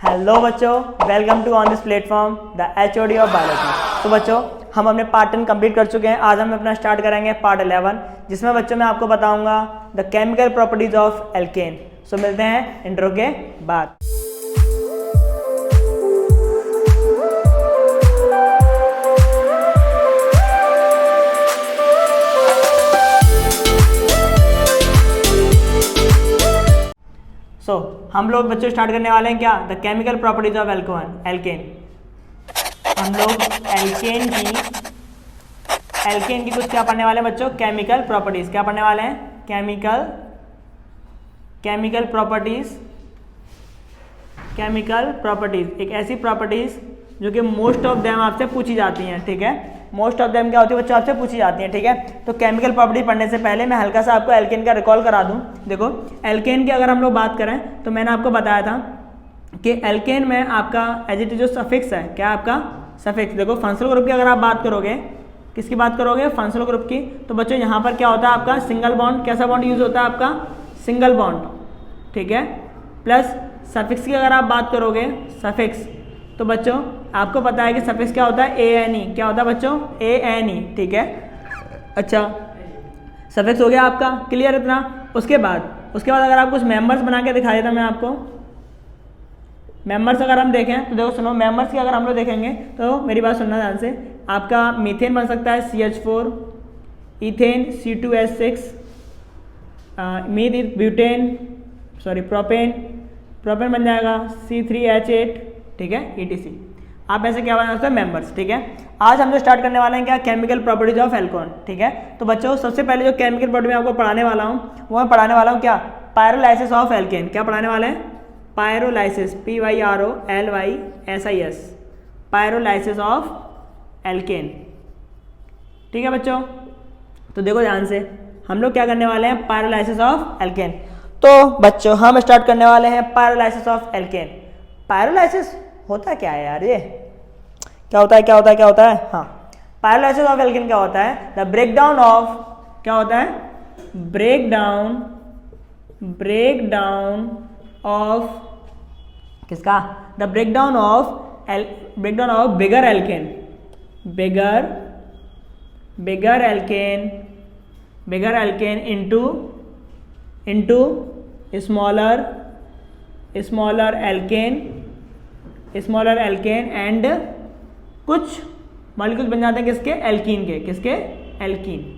Hello बच्चों, welcome to on this platform the HOD of biology. तो बच्चों, हम अपने पार्ट 10 कंप्लीट कर चुके हैं। आज हम अपना स्टार्ट करेंगे पार्ट 11, जिसमें बच्चों मैं आपको बताऊंगा the chemical properties of alkane. So मिलते हैं इंट्रो के बाद। हम लोग बच्चों स्टार्ट करने वाले हैं क्या, the chemical properties of alkene. हम लोग एल्केन की कुछ क्या पढ़ने वाले हैं बच्चों, केमिकल प्रॉपर्टीज। क्या पढ़ने वाले हैं, केमिकल प्रॉपर्टीज। एक ऐसी प्रॉपर्टीज जो कि मोस्ट ऑफ देम आपसे पूछी जाती हैं, ठीक है। मोस्ट ऑफ देम क्या होती है बच्चों, आपसे पूछी जाती हैं, ठीक है। तो केमिकल प्रॉपर्टी पढ़ने से पहले मैं हल्का सा आपको एल्केन का रिकॉल करा दूं। देखो, एल्केन की अगर हम लोग बात करें तो मैंने आपको बताया था कि एल्केन में आपका एजिटिव जो सफिक्स है, क्या आपका सफिक्स। देखो, फंक्शनल ग्रुप की अगर आप बात करोगे, किसकी बात करोगे, फंक्शनल ग्रुप की, तो बच्चों यहाँ पर क्या होता है आपका सिंगल बॉन्ड। कैसा बॉन्ड यूज होता है आपका, सिंगल बॉन्ड, ठीक है। प्लस सफिक्स की अगर आप बात करोगे, सफिक्स, तो बच्चों आपको पता है कि सफिक्स क्या होता है, ANE। क्या होता है बच्चों, ANE, ठीक है। अच्छा, सफिक्स हो गया आपका, क्लियर इतना। उसके बाद अगर आप कुछ मेंबर्स बना के दिखा देता मैं आपको। मेंबर्स अगर हम देखें तो देखो, सुनो, मेंबर्स की अगर हम लोग देखेंगे तो मेरी बात सुनना ध्यान से। आपका मीथेन बन सकता है CH4, इथेन C2H6, प्रोपेन बन जाएगा C3H8, ठीक है, ETC। आप ऐसे क्या बना सकते हैं, मेंबर्स, ठीक है। आज हम जो स्टार्ट करने वाले हैं क्या, केमिकल प्रॉपर्टीज ऑफ एल्कोन, ठीक है। तो बच्चों सबसे पहले जो केमिकल प्रॉपर्टी मैं आपको पढ़ाने वाला हूँ वो मैं पढ़ाने वाला हूँ क्या, पायरोलाइसिस ऑफ एल्केन। क्या पढ़ाने वाले हैं, pyrolysis, PYROLYSIS, pyrolysis of alkene, ठीक है बच्चों। तो देखो ध्यान से, हम लोग क्या करने वाले हैं, पायरोलाइसिस ऑफ एल्केन। तो बच्चों हम स्टार्ट करने वाले हैं पायरोलाइसिस ऑफ एल्केन। पायरोलाइसिस होता क्या है यार, ये क्या होता है, हाँ, पायरोलाइसिस ऑफ एल्केन क्या होता है, द ब्रेकडाउन ऑफ, क्या होता है, ब्रेकडाउन ऑफ किसका, the breakdown of bigger alkane into smaller alkane and कुछ मॉलिक्यूल बन जाते हैं किसके, एल्कीन के, किसके, एल्कीन।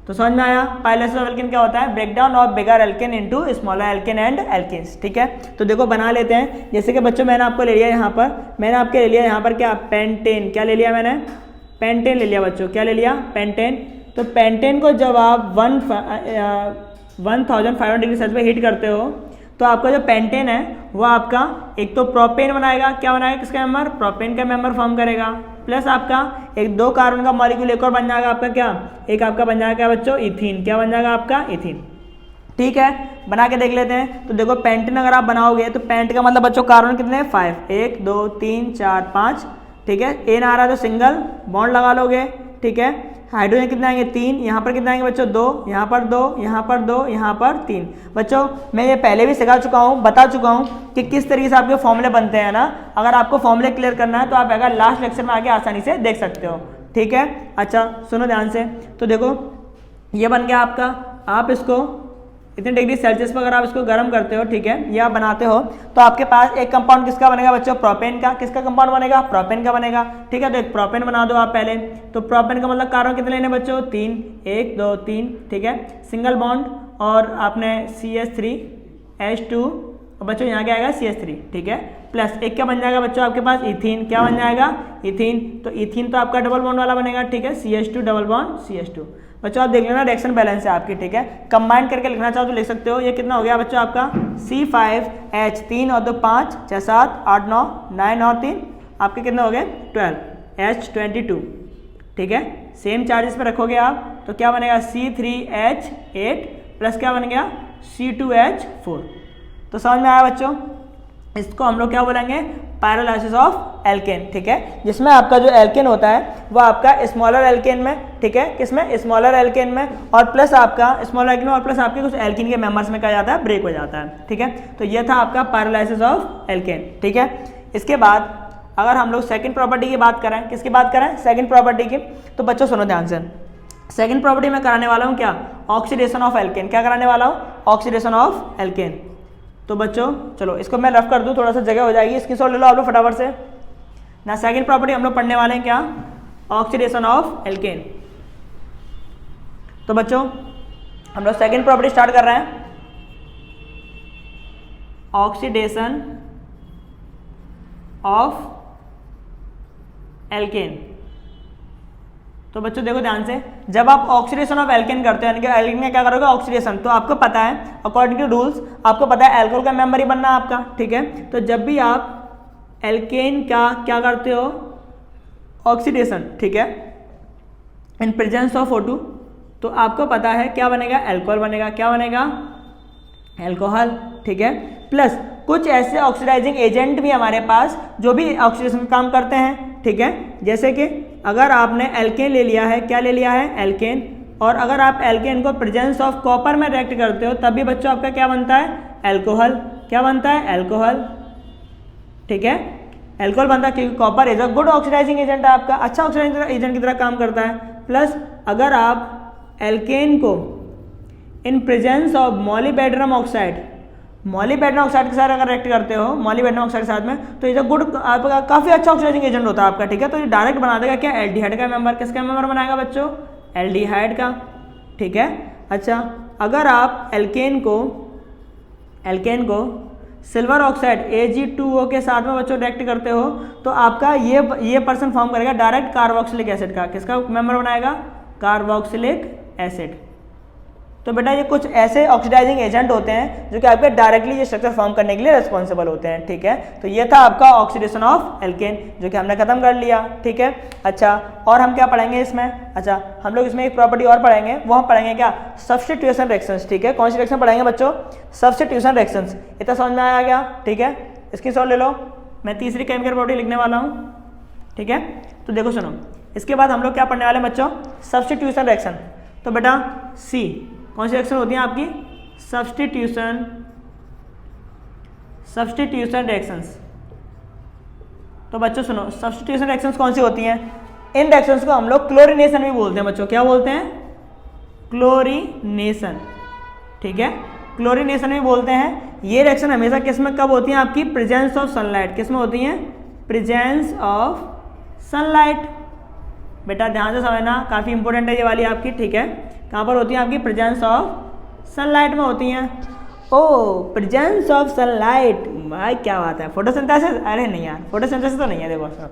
तो समझ में आया, पायरोलाइसिस ऑफ एल्केन क्या होता है, breakdown of bigger alkane into smaller alkane and alkenes, ठीक है। तो देखो बना लेते हैं। जैसे कि बच्चों मैंने आपको ले लिया यहाँ पर, क्या, पेंटेन। क्या ले लिया मैंने, पेंटेन ले लिया बच्चों। क्या ले लिया, पेंटेन। तो पेंटेन को जब आप 1500 डिग्री सेल्सियस पे हीट करते हो तो आपका जो पेंटेन है वो आपका एक तो प्रोपेन बनाएगा। क्या बनाएगा, किसका मेंबर, प्रोपेन का मेंबर फॉर्म करेगा। प्लस आपका एक 2 कार्बन का मॉलिक्यूल एक और बन जाएगा आपका, क्या, एक आपका बन जाएगा क्या बच्चों, इथीन। क्या बन जाएगा आपका, इथीन, ठीक है। बना के देख लेते हैं। तो देखो, पेंटेन अगर आप बनाओगे तो पेंट का मतलब बच्चों कार्बन कितने हैं, 5, 1 2 3 4 5, ठीक है। एन आ रहा है तो सिंगल बॉन्ड लगा लोगे, ठीक है। हाइड्रोजन कितने आएंगे, 3, यहाँ पर कितने आएंगे बच्चों, 2, यहाँ पर 2, यहाँ पर 2, यहाँ पर 3। बच्चों मैं ये पहले भी सिखा चुका हूँ, बता चुका हूँ कि किस तरीके से आपके फॉर्मूले बनते हैं ना। अगर आपको फॉर्मूले क्लियर करना है तो आप अगर लास्ट लेक्चर में आके आसानी से देख सकते हो, ठीक है। अच्छा सुनो ध्यान से। तो देखो ये बन गया आपका, आप इसको इतने डिग्री सेल्सियस पर अगर आप इसको गर्म करते हो, ठीक है, ये आप बनाते हो तो आपके पास एक कंपाउंड किसका बनेगा बच्चों, प्रोपेन का। किसका कंपाउंड बनेगा, प्रोपेन का बनेगा, ठीक है। तो एक प्रोपेन बना दो आप पहले। तो प्रोपेन का मतलब कार्बन कितने लेने बच्चों, 3, 1 2 3, ठीक है, सिंगल बॉन्ड। और आपने CH3H2, बच्चों यहाँ क्या आएगा, CH3, ठीक है। प्लस एक क्या बन जाएगा बच्चों आपके पास, इथीन। क्या बन जाएगा, इथीन। तो इथीन तो आपका डबल बॉन्ड वाला बनेगा, ठीक है, CH2 डबल बॉन्ड CH2। बच्चों आप देख लेना, रिएक्शन बैलेंस है आपकी, ठीक है। कंबाइन करके लिखना चाहो तो लिख सकते हो। ये कितना हो गया बच्चों आपका, C5H, 3 और 2 5, 6 7 8 9 9 और 3 आपके कितने हो गए, 12, H22, ठीक है। सेम चार्जेस पे रखोगे आप तो क्या बनेगा, C3H8 प्लस क्या बन गया, C2H4। तो समझ में आया बच्चों। इसको हम लोग क्या बोलेंगे, पायरोलाइसिस ऑफ एल्केन, ठीक है, जिसमें आपका जो एल्केन होता है वो आपका स्मॉलर एल्केन में, ठीक है, किसमें, स्मॉलर एल्केन में, और प्लस आपका स्मॉलर एल्केन और प्लस आपके कुछ एल्केन के मेंबर्स में क्या जाता है, ब्रेक हो जाता है, ठीक है। तो ये था आपका पायरोलाइसिस ऑफ एल्केन, ठीक है। इसके बाद अगर हम लोग सेकंड प्रॉपर्टी की बात करें, किसकी बात करें, सेकंड प्रॉपर्टी की, तो बच्चों सुनो ध्यान से, सेकंड प्रॉपर्टी में कराने वाला हूँ क्या, ऑक्सीडेशन ऑफ एल्केन, क्या कराने वाला हूँ, ऑक्सीडेशन ऑफ एल्केन। तो बच्चों चलो इसको मैं रफ कर दूँ, थोड़ा सा जगह हो जाएगी, इसकी सॉल्व ले लो आप लोग फटाफट से ना। सेकंड प्रॉपर्टी हम लोग पढ़ने वाले हैं क्या, ऑक्सीडेशन ऑफ एल्केन। तो बच्चों हम लोग सेकंड प्रॉपर्टी स्टार्ट कर रहे हैं, ऑक्सीडेशन ऑफ एल्केन। तो बच्चों देखो ध्यान से, जब आप ऑक्सीडेशन ऑफ एल्केन करते हो, यानी कि एल्केन में क्या करोगे, ऑक्सीडेशन, तो आपको पता है अकॉर्डिंग टू रूल्स, आपको पता है एल्कोहल का मेंबर ही बनना है आपका, ठीक है। तो जब भी आप एल्केन का क्या करते हो, ऑक्सीडेशन, ठीक है, इन प्रेजेंस ऑफ O2, तो आपको पता है क्या बनेगा, एल्कोहल बनेगा, क्या बनेगा, एल्कोहल, ठीक है। प्लस कुछ ऐसे ऑक्सीडाइजिंग एजेंट भी हमारे पास जो भी ऑक्सीडेशन का काम करते हैं, ठीक है, जैसे कि अगर आपने एल्केन ले लिया है, क्या ले लिया है, एल्केन, और अगर आप एल्केन को प्रेजेंस ऑफ कॉपर में रिएक्ट करते हो तब भी बच्चों आपका क्या बनता है, एल्कोहल, क्या बनता है, एल्कोहल, ठीक है, एल्कोहल बनता है, क्योंकि copper is a good oxidising agent है आपका, अच्छा ऑक्सीडाइजिंग एजेंट की तरह काम करता है। प्लस अगर आप एल्केन को in presence of molybdenum oxide, molybdenum oxide के साथ अगर रिएक्ट करते हो, मॉलिबेड्रम ऑक्साइड के साथ में, तो इज अ गुड, आपका काफी अच्छा ऑक्सीडाइजिंग एजेंट होता है आपका, ठीक है। तो ये डायरेक्ट बना देगा क्या, एल्डिहाइड का मेंबर, किसका मेंबर बनाएगा बच्चों, एल्डिहाइड का, ठीक है। अच्छा अगर आप एल्केन को सिल्वर ऑक्साइड Ag2O के साथ में बच्चों रिएक्ट करते हो तो आपका ये पर्सन फॉर्म करेगा डायरेक्ट कार्बोक्सिलिक एसिड का, किसका मेंबर बनाएगा, कार्बोक्सिलिक एसिड। तो बेटा ये कुछ ऐसे ऑक्सीडाइजिंग एजेंट होते हैं जो कि आपके डायरेक्टली ये स्ट्रक्चर फॉर्म करने के लिए रिस्पॉन्सिबल होते हैं, ठीक है। तो ये था आपका ऑक्सीडेशन ऑफ एल्केन जो कि हमने खत्म कर लिया, ठीक है। अच्छा और हम क्या पढ़ेंगे इसमें, अच्छा हम लोग इसमें एक प्रॉपर्टी और पढ़ेंगे, वो हम पढ़ेंगे क्या, सब्स्टिट्यूशन रिएक्शंस, ठीक है। कौन सी रिएक्शन पढ़ेंगे बच्चों, सब्स्टिट्यूशन रिएक्शंस। इतना समझ में आया क्या, ठीक है। इसकी सॉल्व ले लो, मैं तीसरी केमिकल प्रॉपर्टी लिखने वाला हूँ, ठीक है। तो देखो सुनो, इसके बाद हम लोग क्या पढ़ने वाले बच्चों, सब्स्टिट्यूशन रिएक्शन। तो बेटा सी कौन सी रिएक्शन होती है आपकी, सब्स्टिट्यूशन रिएक्शंस। तो बच्चों सुनो, सब्स्टिट्यूशन रिएक्शंस कौन सी होती हैं, इन रिएक्शंस को हम लोग क्लोरीनेशन भी बोलते हैं बच्चों, क्या बोलते हैं, क्लोरीनेशन, ठीक है, क्लोरीनेशन भी बोलते हैं। ये रिएक्शन हमेशा किस में कब होती है आपकी, प्रेजेंस ऑफ सनलाइट, किस में होती है, प्रेजेंस ऑफ सनलाइट। बेटा ध्यान से समझना, काफ़ी इंपॉर्टेंट है ये वाली आपकी, ठीक है। कहाँ पर होती है आपकी, प्रेजेंस ऑफ सनलाइट में होती हैं। ओ प्रेजेंस ऑफ सनलाइट, भाई क्या बात है, फोटोसिंथेसिस, अरे नहीं यार फोटोसिंथेसिस तो नहीं है, देखो सर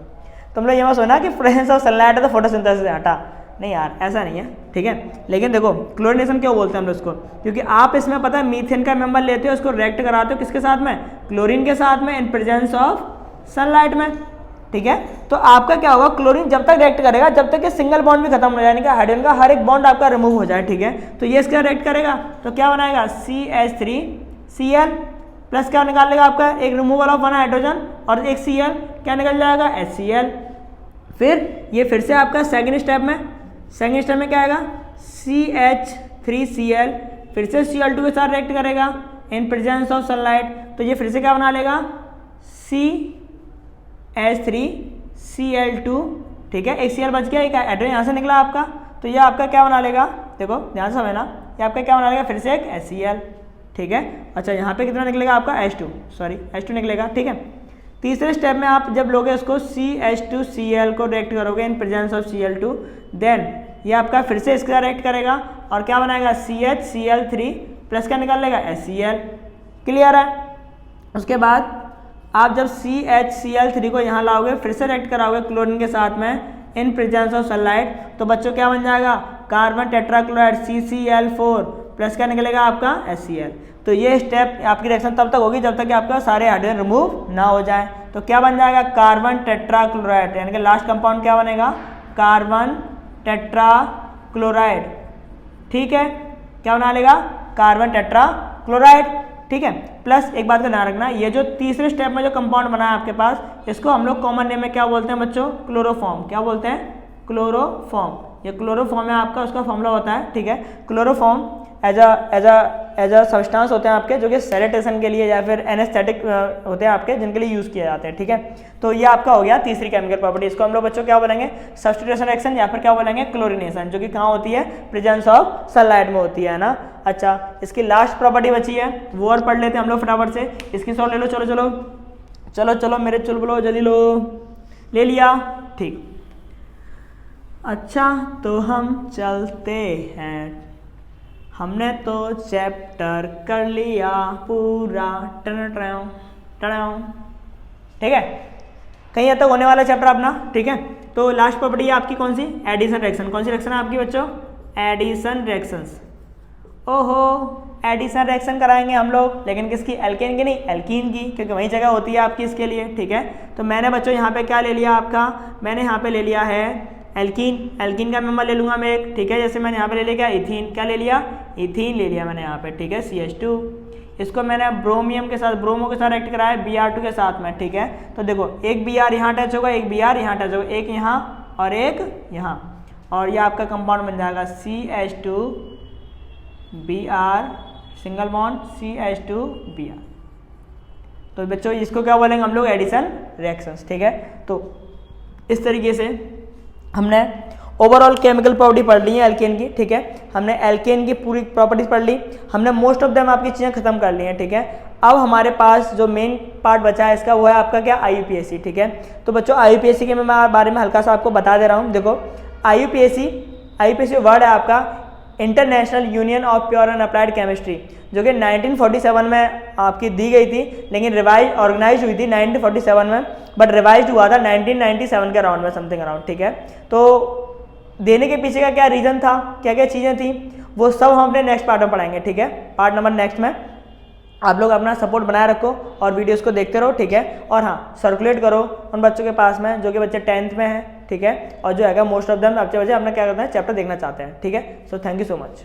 तुम लोग ये मत सोना कि प्रेजेंस ऑफ सनलाइट है तो फोटोसिंथेसिस हटा, नहीं यार ऐसा नहीं है, ठीक है। लेकिन देखो क्लोरीनेशन क्यों बोलते हैं हम लोग इसको, क्योंकि आप इसमें पता है मीथेन का मेंबर लेते हो, उसको रिएक्ट कराते हो किसके साथ में, क्लोरीन के साथ में, इन प्रेजेंस ऑफ सनलाइट में, ठीक है। तो आपका क्या होगा, क्लोरीन जब तक रिएक्ट करेगा जब तक कि सिंगल बॉन्ड भी खत्म हो जाए, यानी कि हाइड्रोजन का हर एक बॉन्ड आपका रिमूव हो जाए, ठीक है। तो ये इसका रिएक्ट करेगा तो क्या बनाएगा, CH3Cl प्लस क्या निकाल लेगा आपका, एक रिमूवल ऑफ 1 हाइड्रोजन और एक Cl, क्या निकल जाएगा, HCl। फिर ये फिर से आपका सेकेंड स्टेप में क्या आएगा, CH3Cl फिर से Cl2 के साथ रिएक्ट करेगा इन प्रेजेंस ऑफ सनलाइट, तो ये फिर से क्या बना लेगा, CH3Cl2, ठीक है। एक Cl बच गया, एक हाइड्रोजन यहाँ से निकला आपका, तो ये आपका क्या बना लेगा, देखो ध्यान से समझना, ये आपका क्या बना लेगा, फिर से एक HCl, ठीक है। अच्छा यहाँ पे कितना निकलेगा आपका, H2 निकलेगा, ठीक है। तीसरे स्टेप में आप जब लोगे इसको CH2Cl को रिएक्ट करोगे इन प्रेजेंस ऑफ Cl2, देन ये आपका फिर से इसका रिएक्ट करेगा और क्या बनाएगा, CHCl3 प्लस क्या निकाल लेगा, HCl, क्लियर है। उसके बाद आप जब CHCl3 को यहाँ लाओगे फिर से रिएक्ट कराओगे क्लोरीन के साथ में इन प्रेजेंस ऑफ सनलाइट, तो बच्चों क्या बन जाएगा, कार्बन टेट्राक्लोराइड CCl4 प्लस क्या निकलेगा आपका, HCl। तो ये स्टेप आपकी रिएक्शन तब तक होगी जब तक कि आपका सारे हाइड्रोजन रिमूव ना हो जाए। तो क्या बन जाएगा, कार्बन टेट्राक्लोराइड, यानी कि लास्ट कंपाउंड क्या बनेगा, कार्बन टेट्राक्लोराइड, ठीक है। क्या बना लेगा, कार्बन टेट्राक्लोराइड, ठीक है। प्लस एक बात का ध्यान रखना, ये जो तीसरे स्टेप में जो कंपाउंड बना है आपके पास, इसको हम लोग कॉमन नेम में क्या बोलते हैं बच्चों? क्लोरोफॉर्म। क्या बोलते हैं? क्लोरोफॉर्म। ये क्लोरोफॉर्म है आपका, उसका फॉर्मूला होता है, ठीक है। क्लोरोफॉर्म एज अ सब्सटेंस होते हैं आपके, जो कि सैनिटेशन के लिए या फिर एनेस्थेटिक होते हैं आपके, जिनके लिए यूज़ किए जाते हैं, ठीक है। तो ये आपका हो गया तीसरी केमिकल प्रॉपर्टी। इसको हम लोग बच्चों क्या बोलेंगे? सब्स्टिट्यूशन रिएक्शन या फिर क्या बोलेंगे? क्लोरिनेशन, जो कि कहाँ होती है? प्रेजेंस ऑफ सनलाइट में होती है ना। अच्छा, इसकी लास्ट प्रॉपर्टी बची है, वो और पढ़ लेते हैं हम लोग फटाफट से। इसकी सॉल्व ले लो, चलो चलो चलो चलो मेरे चलो बोलो जल्दी लो। ले लिया, ठीक। अच्छा, तो हम चलते हैं। हमने तो चैप्टर कर लिया पूरा, ठीक है। कहीं हद तक होने वाला चैप्टर अपना, ठीक है। तो लास्ट प्रॉपर्टी है आपकी कौन सी? Addition reaction. कौन सी रिएक्शन है आपकी बच्चों? Addition reactions. ओहो, एडिशन रिएक्शन कराएंगे हम लोग, लेकिन किसकी? एल्केन की नहीं, एल्कीन की, क्योंकि वही जगह होती है आपकी इसके लिए, ठीक है। तो मैंने बच्चों यहाँ पे क्या ले लिया आपका? मैंने यहाँ पे ले लिया है एल्कीन। एल्कीन का मेंबर ले लूँगा मैं एक, ठीक है। जैसे मैंने यहाँ पे ले लिया क्या? इथीन। क्या ले लिया? इथीन ले लिया मैंने यहाँ पे, ठीक है। CH2। इसको मैंने ब्रोमियम के साथ, ब्रोमो के साथ रिएक्ट कराया Br2 के साथ में, ठीक है। तो देखो, एक Br यहाँ अटैच होगा, एक Br यहाँ अटैच होगा, एक यहाँ और एक यहाँ, और ये आपका कंपाउंड बन जाएगा CH2 Br single bond CH2 Br। तो बच्चों इसको क्या बोलेंगे हम लोग? एडिशन रिएक्शंस, ठीक है। तो इस तरीके से हमने ओवरऑल केमिकल प्रॉपर्टी पढ़ ली है एल्केन की, ठीक है। हमने एल्केन की पूरी प्रॉपर्टीज पढ़ ली, हमने मोस्ट ऑफ देम आपकी चीज़ें खत्म कर ली हैं, ठीक है। अब हमारे पास जो मेन पार्ट बचा है इसका, वो है आपका क्या? IUPAC, ठीक है। तो बच्चों IUPAC के मैं बारे में हल्का सा आपको बता दे रहा हूँ। देखो, IUPAC वर्ड है आपका international union of pure and applied chemistry, जो कि 1947 में आपकी दी गई थी, लेकिन रिवाइज ऑर्गेनाइज हुई थी 1947 में, बट रिवाइज हुआ था 1997 के अराउंड में, समथिंग अराउंड, ठीक है। तो देने के पीछे का क्या रीज़न था, क्या क्या चीज़ें थी, वो सब हम अपने नेक्स्ट पार्ट में पढ़ाएंगे, ठीक है। पार्ट नंबर नेक्स्ट में। आप लोग अपना सपोर्ट बनाए रखो और वीडियोस को देखते रहो, ठीक है। और हाँ, सर्कुलेट करो उन बच्चों के पास में जो कि बच्चे 10th में हैं, ठीक है। और जो है मोस्ट ऑफ देम अच्छे बच्चे अपना क्या करते हैं? चैप्टर देखना चाहते हैं, ठीक है। So thank you so much.